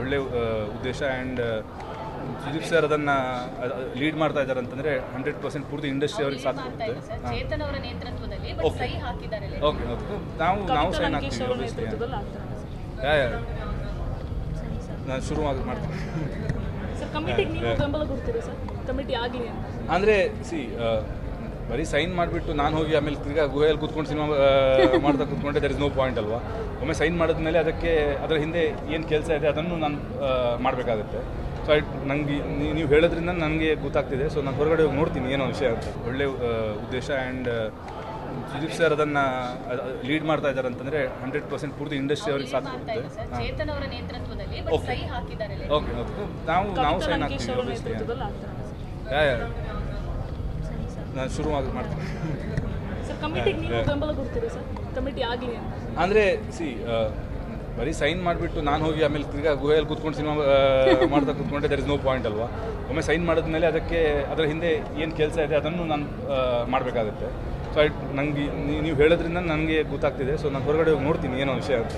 ಒಳ್ಳೆ ಉದ್ದೇಶ and Sudeep sir ಅದನ್ನು ಲೀಡ್ ಮಾಡ್ತಾ ಇದ್ದಾರೆ ಅಂತಂದರೆ 100% ಪೂರ್ತಿ ಇಂಡಸ್ಟ್ರಿ ಅವ್ರಿಗೆ ಸಾಥ್ ಕೊಡುತ್ತೆ. ಚೇತನ್ ಅವರ ನೇತೃತ್ವದಲ್ಲಿ ಸಹಿ ಹಾಕಿದ್ದಾರೆ. ಓಕೆ ನಾವು ಸೈನ್ ಹಾಕ್ತೀವಿ. ನಾನು ಶುರು ಮಾಡ್ತೀನಿ ಸರ್. ಕಮಿಟಿಗೆ ನೀವು ಬೆಂಬಲ ಕೊಡ್ತೀರಾ ಸರ್? ಕಮಿಟಿ ಆಗಲಿ ಅಂದರೆ ಬರೀ ಸೈನ್ ಮಾಡಿಬಿಟ್ಟು ನಾನು ಹೋಗಿ ಆಮೇಲೆ ತಿರ್ಗಾ ಗುಹೆಯಲ್ಲಿ ಕೂತ್ಕೊಂಡು ಸಿನಿಮಾ ಮಾಡ್ತಾ ಕೂತ್ಕೊಂಡೆ ದರ್ ಇಸ್ ನೋ ಪಾಯಿಂಟ್ ಅಲ್ವಾ. ಒಮ್ಮೆ ಸೈನ್ ಮಾಡಿದ್ಮೇಲೆ ಅದಕ್ಕೆ ಅದರ ಹಿಂದೆ ಏನು ಕೆಲಸ ಇದೆ ಅದನ್ನು ನಾನು ಮಾಡಬೇಕಾಗುತ್ತೆ. ಸೊ ನನಗೆ ನೀವು ಹೇಳೋದ್ರಿಂದ ನನಗೆ ಗೊತ್ತಾಗ್ತಿದೆ. ಸೊ ನಾನು ಹೊರಗಡೆ ಹೋಗಿ ನೋಡ್ತೀನಿ ಏನೋ ವಿಷಯ ಅಂತ. ಒಳ್ಳೆ ಉದ್ದೇಶ ಆ್ಯಂಡ್ ಸುದೀಪ್ ಸರ್ ಅದನ್ನು ಲೀಡ್ ಮಾಡ್ತಾ ಇದ್ದಾರೆ ಅಂತಂದರೆ 100% ಪೂರ್ತಿ ಇಂಡಸ್ಟ್ರಿ ಅವ್ರಿಗೆ ಸಾಥ್ ಕೊಡುತ್ತೆ. ಚೇತನ್ ಅವರ ನೇತೃತ್ವದಲ್ಲಿ ಸಹಿ ಹಾಕಿದ್ದಾರೆ. ಓಕೆ ನಾವು ಸೈನ್ ಹಾಕ್ತೀವಿ. ನಾನು ಶುರು ಮಾಡ್ತೀನಿ ಸರ್. ಕಮಿಟಿಗೆ ನೀವು ಬೆಂಬಲ ಕೊಡ್ತೀರಾ ಸರ್? ಕಮಿಟಿ ಆಗಲಿ ಅಂದರೆ ಬರೀ ಸೈನ್ ಮಾಡಿಬಿಟ್ಟು ನಾನು ಹೋಗಿ ಆಮೇಲೆ ತಿರ್ಗಾ ಗುಹೆಯಲ್ಲಿ ಕೂತ್ಕೊಂಡು ಸಿನಿಮಾ ಮಾಡ್ತಾ ಕೂತ್ಕೊಂಡೆ ದರ್ ಇಸ್ ನೋ ಪಾಯಿಂಟ್ ಅಲ್ವಾ. ಒಮ್ಮೆ ಸೈನ್ ಮಾಡಿದ್ಮೇಲೆ ಅದಕ್ಕೆ ಅದರ ಹಿಂದೆ ಏನು ಕೆಲಸ ಇದೆ ಅದನ್ನು ನಾನು ಮಾಡಬೇಕಾಗುತ್ತೆ. ಸೊ ನನಗೆ ನೀವು ಹೇಳೋದ್ರಿಂದ ನನಗೆ ಗೊತ್ತಾಗ್ತಿದೆ. ಸೊ ನಾನು ಹೊರಗಡೆ ಹೋಗಿ ನೋಡ್ತೀನಿ ಏನೋ ವಿಷಯ ಅಂತ.